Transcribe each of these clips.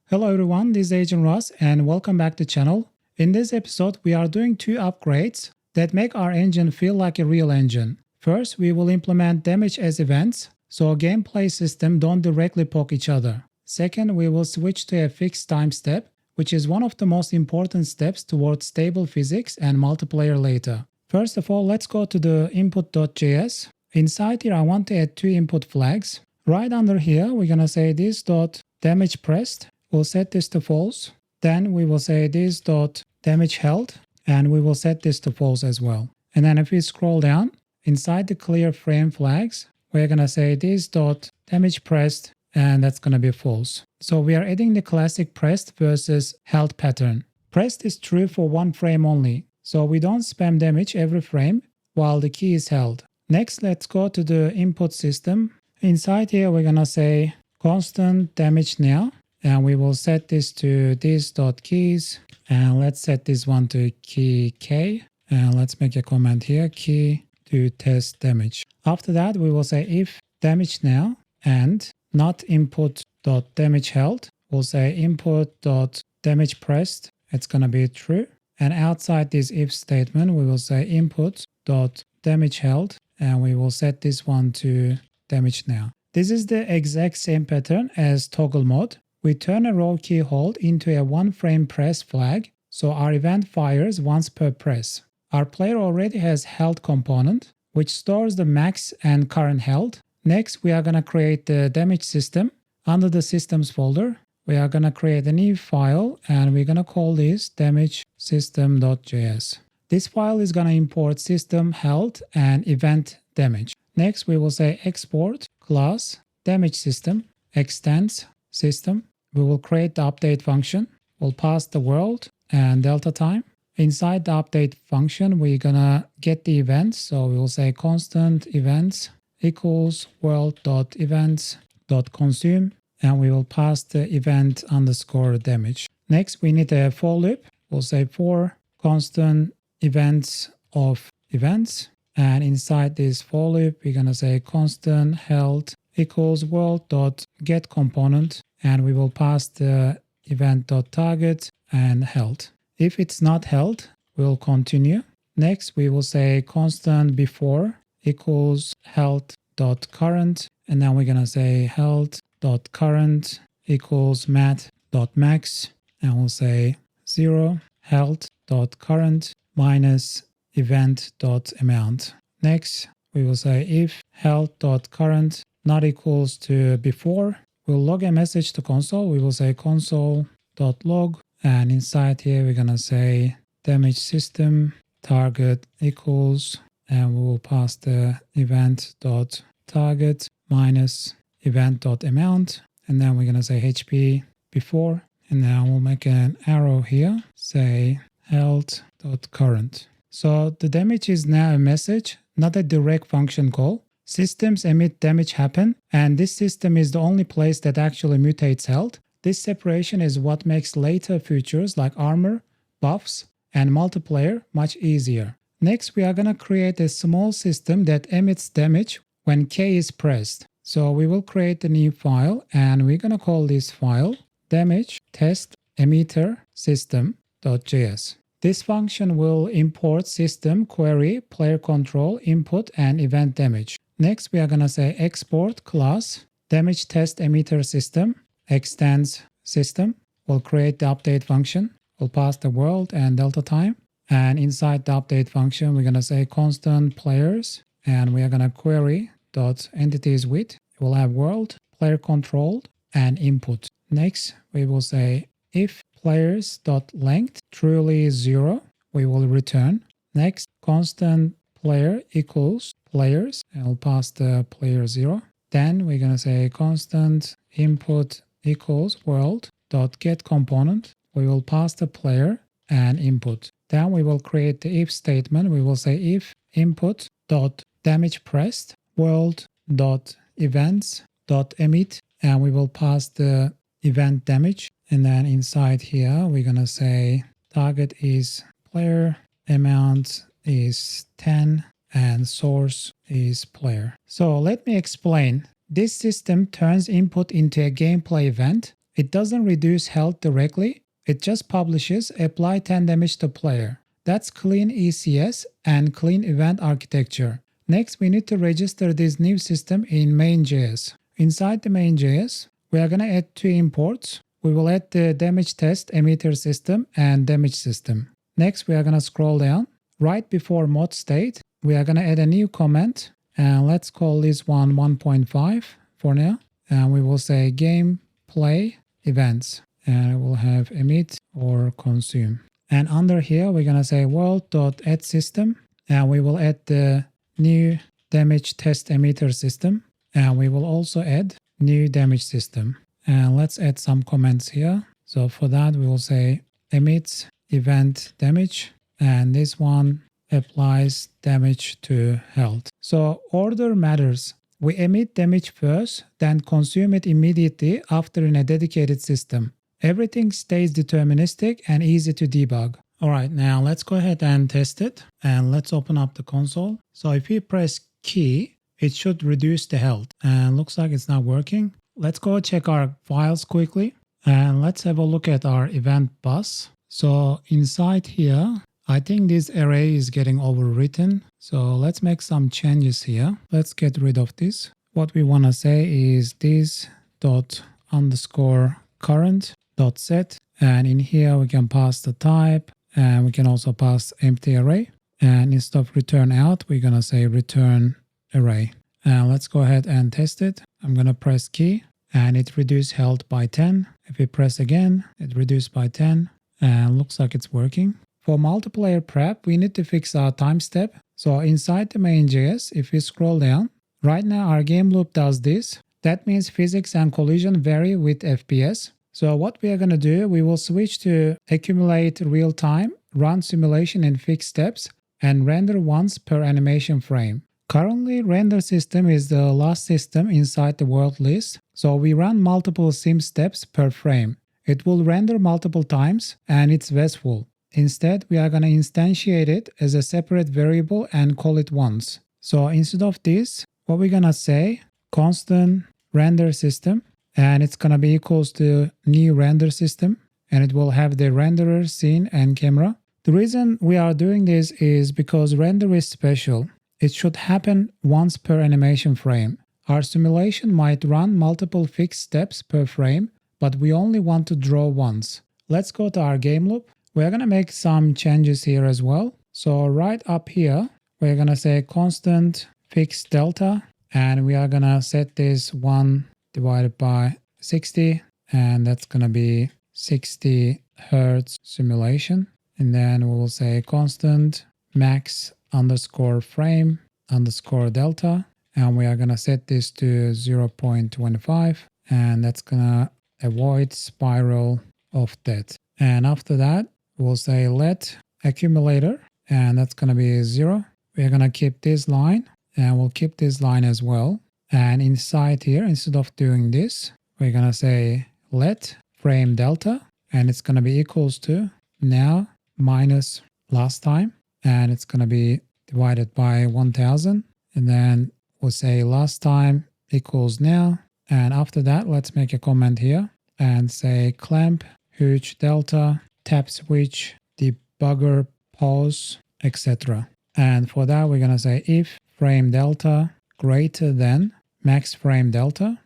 Hello everyone, this is Agent Ross and welcome back to the channel. In this episode, we are doing two upgrades that make our engine feel like a real engine. First, we will implement damage as events, so gameplay system don't directly poke each other. Second, we will switch to a fixed time step, which is one of the most important steps towards stable physics and multiplayer later. First of all, let's go to the input.js. Inside here, I want to add two input flags. Right under here, we're gonna say this dot damage pressed. We'll set this to false. Then we will say this dot damage held, and we will set this to false as well. And then if we scroll down, inside the clear frame flags, we're gonna say this dot damage pressed, and that's gonna be false. So we are adding the classic pressed versus held pattern. Pressed is true for one frame only, so we don't spam damage every frame while the key is held. Next, let's go to the input system. Inside here, we're gonna say constant damage now. And we will set this to this.keys, and let's set this one to key k, and let's make a comment here, key to test damage. After that, we will say if damage now and not input.damage held, we'll say input.damage pressed, it's going to be true. And outside this if statement, we will say input.damage held, and we will set this one to damage now. This is the exact same pattern as toggle mode. We turn a row key hold into a one frame press flag, so our event fires once per press. Our player already has held component, which stores the max and current held. Next, we are going to create the damage system. Under the systems folder, we are going to create a new file, and we're going to call this DamageSystem.js. This file is going to import system held and event damage. Next, we will say export class DamageSystem extends system. We will create the update function. We'll pass the world and delta time. Inside the update function, we're gonna get the events. So we will say constant events equals world.events.consume, and we will pass the event underscore damage. Next, we need a for loop. We'll say for constant events of events, and inside this for loop, we're gonna say constant held equals world.getComponent, and we will pass the event.target and held. If it's not held, we'll continue. Next, we will say constant before equals held.current, and then we're going to say held.current equals mat.max, and we'll say 0 held.current minus event.amount. Next, we will say if held.current not equals to before, we'll log a message to console. We will say console.log, and inside here we're gonna say damage system target equals, and we will pass the event.target minus event.amount, and then we're gonna say HP before, and now we'll make an arrow here, say held.current. So the damage is now a message, not a direct function call. Systems emit damage happen, and this system is the only place that actually mutates held. This separation is what makes later features like armor, buffs, and multiplayer much easier. Next, we are going to create a small system that emits damage when K is pressed. So we will create a new file, and we're going to call this file damage test emitter system.js. This function will import system, query, player control, input, and event damage. Next, we are going to say export class damage test emitter system extends system. We'll create the update function. We'll pass the world and delta time. And inside the update function, we're going to say constant players, and we are going to query dot entities with. We'll have world, player controlled, and input. Next, we will say if players dot length truly is 0, we will return. Next, constant player equals players, and we'll pass the player 0. Then we're going to say constant input equals world.getComponent. We will pass the player and input. Then we will create the if statement. We will say if input.damage pressed world.events.emit, and we will pass the event damage. And then inside here, we're going to say target is player, amount is 10, and source is player. So let me explain. This system turns input into a gameplay event. it doesn't reduce health directly. It just publishes apply 10 damage to player. That's clean ECS and clean event architecture. Next, we need to register this new system in main.js. Inside the main.js, we are going to add 2 imports. We will add the damage test emitter system and DamageSystem. Next, we are going to scroll down. Right before mod state, we are going to add a new comment. And let's call this one 1.5 for now. And we will say gameplay events. And it will have emit or consume. And under here, we're going to say world.addSystem. And we will add the new damage test emitter system. And we will also add new damage system. And let's add some comments here. So for that, we will say emit event damage. And this one applies damage to health. So order matters. We emit damage first, then consume it immediately after in a dedicated system. Everything stays deterministic and easy to debug. All right, now let's go ahead and test it. And let's open up the console. So if we press key, it should reduce the health. And looks like it's not working. Let's go check our files quickly. And let's have a look at our event bus. So inside here, I think this array is getting overwritten. So let's make some changes here. Let's get rid of this. What we want to say is this dot underscore current dot set. And in here, we can pass the type. And we can also pass empty array. And instead of return out, we're going to say return array. And let's go ahead and test it. I'm going to press key and it reduced health by 10. If we press again, it reduced by 10 and looks like it's working. For multiplayer prep, we need to fix our time step. So inside the main.js, if we scroll down, right now our game loop does this. That means physics and collision vary with FPS. So what we are going to do, we will switch to accumulate real time, run simulation in fixed steps, and render once per animation frame. Currently, render system is the last system inside the world list. So we run multiple sim steps per frame. It will render multiple times and it's wasteful. Instead, we are going to instantiate it as a separate variable and call it once. So instead of this, what we're going to say, constant render system, and it's going to be equals to new render system, and it will have the renderer, scene, and camera. The reason we are doing this is because render is special. It should happen once per animation frame. Our simulation might run multiple fixed steps per frame, but we only want to draw once. Let's go to our game loop. We're going to make some changes here as well. So right up here, we're going to say constant fixed delta, and we are going to set this 1 divided by 60, and that's going to be 60 Hertz simulation. And then we will say constant max underscore frame underscore delta, and we are going to set this to 0.25, and that's going to avoid spiral of death. And after that, we'll say let accumulator, and that's going to be 0. We're going to keep this line, and we'll keep this line as well. And inside here, instead of doing this, we're going to say let frame delta, and it's going to be equals to now minus last time, and it's going to be divided by 1000. And then we'll say last time equals now. And after that, let's make a comment here and say clamp huge delta tap switch debugger pause, etc. And for that, we're going to say if frame delta greater than max frame delta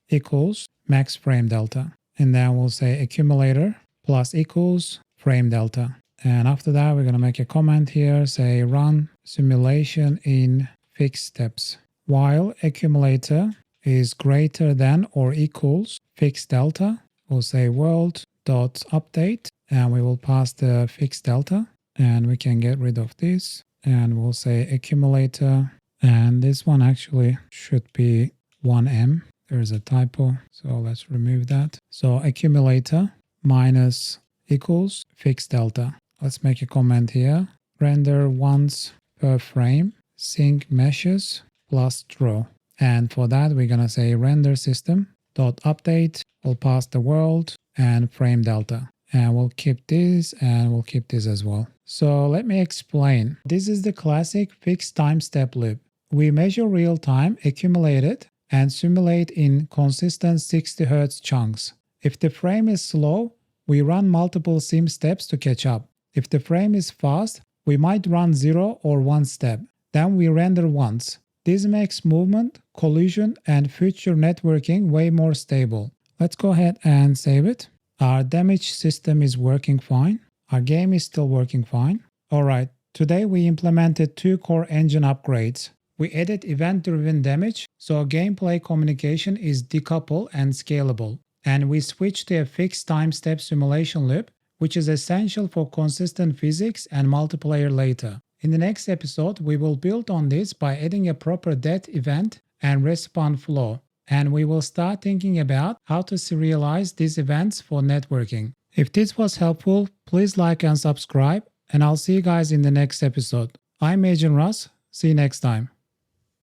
equals max frame delta. And then we'll say accumulator plus equals frame delta. And after that, we're going to make a comment here, say run simulation in fixed steps. While accumulator is greater than or equals fixed delta, we'll say world.update, and we will pass the fixed delta, and we can get rid of this, and we'll say accumulator, and this one actually should be 1M. There's a typo, so let's remove that. So accumulator minus equals fixed delta. Let's make a comment here. Render once per frame, sync meshes plus draw. And for that, we're going to say render system dot update. We'll pass the world and frame delta. And we'll keep this and we'll keep this as well. So let me explain. This is the classic fixed time step loop. We measure real time accumulated and simulate in consistent 60 Hz chunks. If the frame is slow, we run multiple sim steps to catch up. If the frame is fast, we might run 0 or 1 step. Then we render once. This makes movement, collision, and future networking way more stable. Let's go ahead and save it. Our damage system is working fine. Our game is still working fine. Alright, today we implemented 2 core engine upgrades. We added event-driven damage, so gameplay communication is decoupled and scalable. And we switched to a fixed time-step simulation loop, which is essential for consistent physics and multiplayer later. In the next episode, we will build on this by adding a proper death event and respawn flow. And we will start thinking about how to serialize these events for networking. If this was helpful, please like and subscribe, and I'll see you guys in the next episode. I'm Agent Russ. See you next time.